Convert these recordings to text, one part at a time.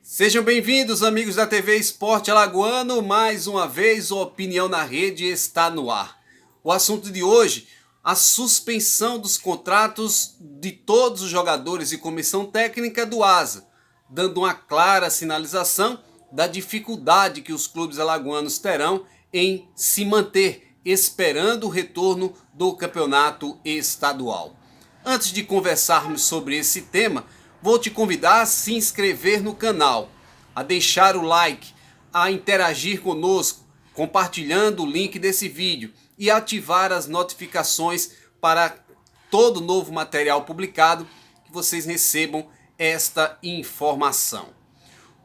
Sejam bem-vindos, amigos da TV Esporte Alagoano. Mais uma vez, o Opinião na Rede está no ar. O assunto de hoje, a suspensão dos contratos de todos os jogadores e comissão técnica do ASA, dando uma clara sinalização da dificuldade que os clubes alagoanos terão em se manter esperando o retorno do campeonato estadual. Antes de conversarmos sobre esse tema, vou te convidar a se inscrever no canal, a deixar o like, a interagir conosco, compartilhando o link desse vídeo e ativar as notificações para todo novo material publicado que vocês recebam esta informação.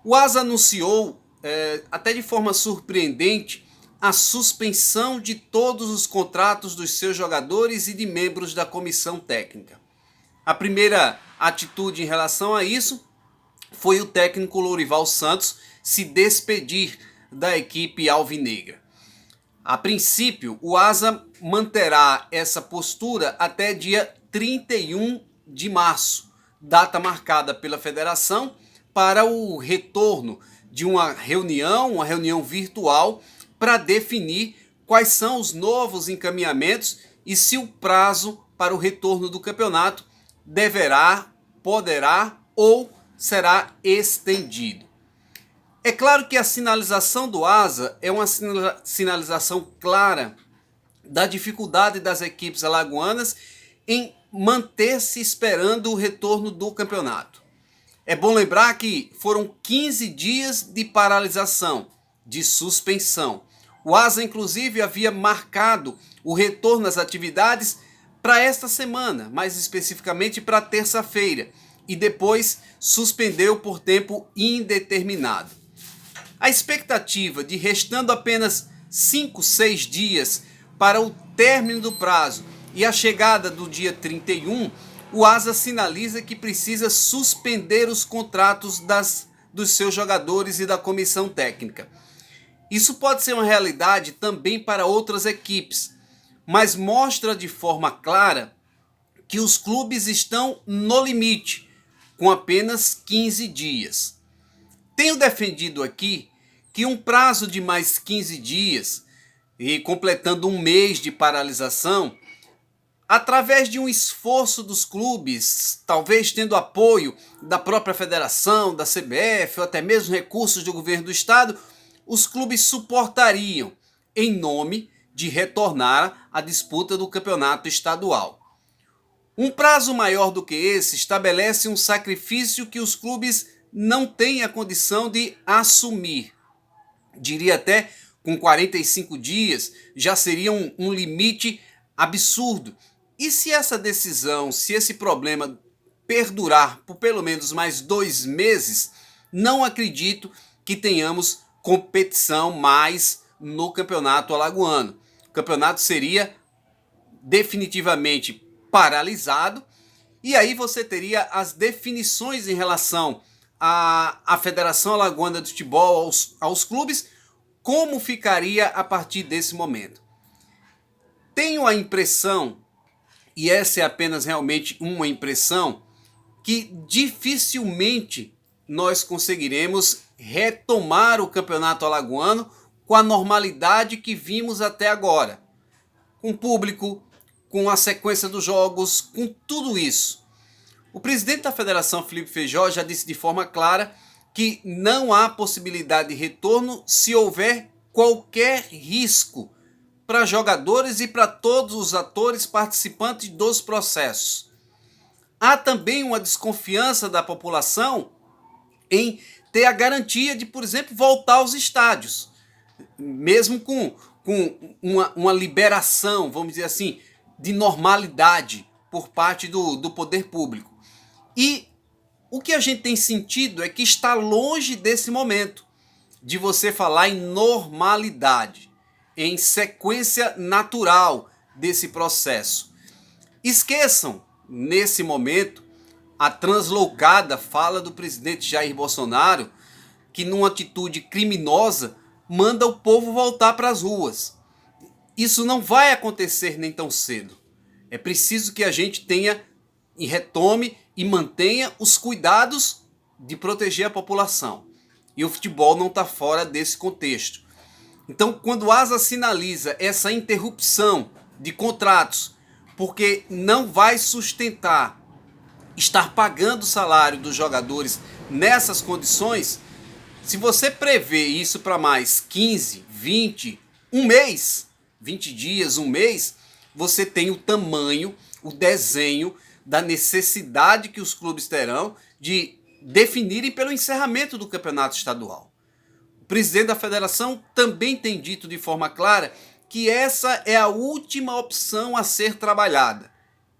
O ASA anunciou, até de forma surpreendente, a suspensão de todos os contratos dos seus jogadores e de membros da comissão técnica. A primeira atitude em relação a isso foi o técnico Lourival Santos se despedir da equipe alvinegra. A princípio, o ASA manterá essa postura até dia 31 de março, data marcada pela federação para o retorno de uma reunião virtual para definir quais são os novos encaminhamentos e se o prazo para o retorno do campeonato poderá ou será estendido. É claro que a sinalização do ASA é uma sinalização clara da dificuldade das equipes alagoanas em manter-se esperando o retorno do campeonato. É bom lembrar que foram 15 dias de paralisação, de suspensão. O ASA, inclusive, havia marcado o retorno às atividades para esta semana, mais especificamente para terça-feira, e depois suspendeu por tempo indeterminado. A expectativa de restando apenas 5, 6 dias para o término do prazo e a chegada do dia 31, o ASA sinaliza que precisa suspender os contratos dos seus jogadores e da comissão técnica. Isso pode ser uma realidade também para outras equipes, mas mostra de forma clara que os clubes estão no limite, com apenas 15 dias. Tenho defendido aqui que um prazo de mais 15 dias, e completando um mês de paralisação, através de um esforço dos clubes, talvez tendo apoio da própria federação, da CBF, ou até mesmo recursos do governo do estado, os clubes suportariam em nome de retornar à disputa do campeonato estadual. Um prazo maior do que esse estabelece um sacrifício que os clubes não têm a condição de assumir. Diria até com 45 dias já seria um limite absurdo. E se essa decisão, se esse problema perdurar por pelo menos mais 2 meses, não acredito que tenhamos competição mais no campeonato alagoano. O campeonato seria definitivamente paralisado e aí você teria as definições em relação à Federação Alagoana de Futebol, aos clubes, como ficaria a partir desse momento. Tenho a impressão, e essa é apenas realmente uma impressão, que dificilmente nós conseguiremos retomar o campeonato alagoano com a normalidade que vimos até agora. Com público, com a sequência dos jogos, com tudo isso. O presidente da federação, Felipe Feijó, já disse de forma clara que não há possibilidade de retorno se houver qualquer risco para jogadores e para todos os atores participantes dos processos. Há também uma desconfiança da população em ter a garantia de, por exemplo, voltar aos estádios, mesmo com uma liberação, vamos dizer assim, de normalidade por parte do poder público. E o que a gente tem sentido é que está longe desse momento de você falar em normalidade, em sequência natural desse processo. Esqueçam, nesse momento, a translocada fala do presidente Jair Bolsonaro, que numa atitude criminosa manda o povo voltar para as ruas. Isso não vai acontecer nem tão cedo. É preciso que a gente tenha e retome e mantenha os cuidados de proteger a população. E o futebol não está fora desse contexto. Então, quando o ASA sinaliza essa interrupção de contratos, porque não vai sustentar estar pagando o salário dos jogadores nessas condições, se você prevê isso para mais 15, 20, um mês, 20 dias, um mês, você tem o tamanho, o desenho da necessidade que os clubes terão de definirem pelo encerramento do campeonato estadual. O presidente da federação também tem dito de forma clara que essa é a última opção a ser trabalhada,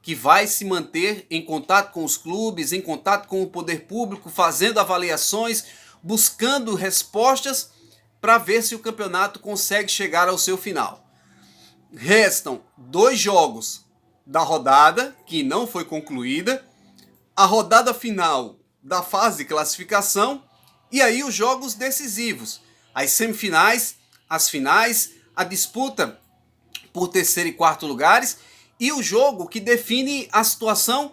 que vai se manter em contato com os clubes, em contato com o poder público, fazendo avaliações, buscando respostas para ver se o campeonato consegue chegar ao seu final. Restam 2 jogos da rodada, que não foi concluída, a rodada final da fase de classificação e aí os jogos decisivos, as semifinais, as finais, a disputa por terceiro e quarto lugares e o jogo que define a situação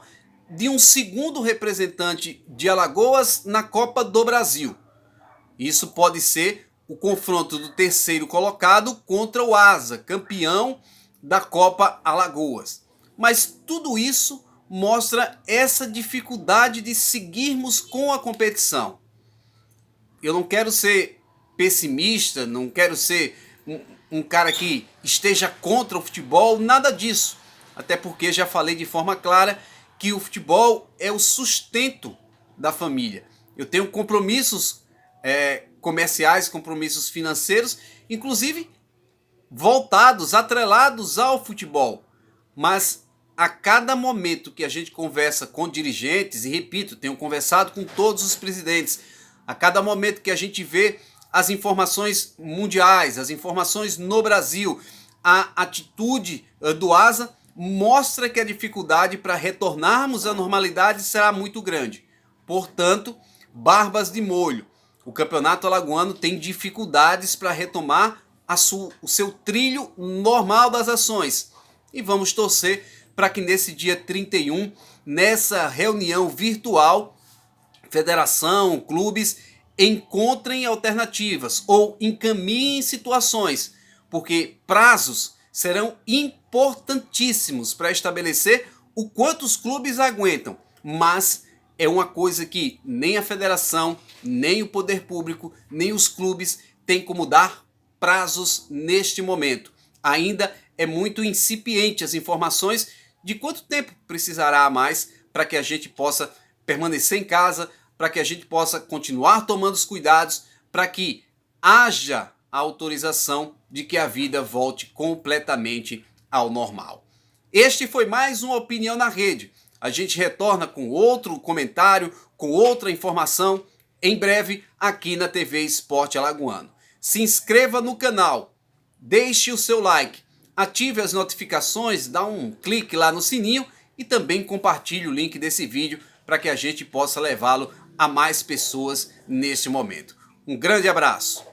de um segundo representante de Alagoas na Copa do Brasil. Isso pode ser o confronto do terceiro colocado contra o ASA, campeão da Copa Alagoas. Mas tudo isso mostra essa dificuldade de seguirmos com a competição. Eu não quero ser pessimista, não quero ser um cara que esteja contra o futebol, nada disso. Até porque já falei de forma clara que o futebol é o sustento da família. Eu tenho compromissos comerciais, compromissos financeiros, inclusive voltados, atrelados ao futebol. Mas a cada momento que a gente conversa com dirigentes, e repito, tenho conversado com todos os presidentes, a cada momento que a gente vê as informações mundiais, as informações no Brasil, a atitude do ASA mostra que a dificuldade para retornarmos à normalidade será muito grande. Portanto, barbas de molho. O campeonato alagoano tem dificuldades para retomar o seu trilho normal das ações. E vamos torcer para que nesse dia 31, nessa reunião virtual, federação, clubes encontrem alternativas ou encaminhem situações, porque prazos serão importantíssimos para estabelecer o quanto os clubes aguentam, mas é uma coisa que nem a federação, nem o poder público, nem os clubes têm como dar prazos neste momento. Ainda é muito incipiente as informações de quanto tempo precisará mais para que a gente possa permanecer em casa, para que a gente possa continuar tomando os cuidados, para que haja a autorização de que a vida volte completamente ao normal. Este foi mais uma Opinião na Rede. A gente retorna com outro comentário, com outra informação, em breve aqui na TV Esporte Alagoano. Se inscreva no canal, deixe o seu like, ative as notificações, dá um clique lá no sininho e também compartilhe o link desse vídeo para que a gente possa levá-lo a mais pessoas neste momento. Um grande abraço!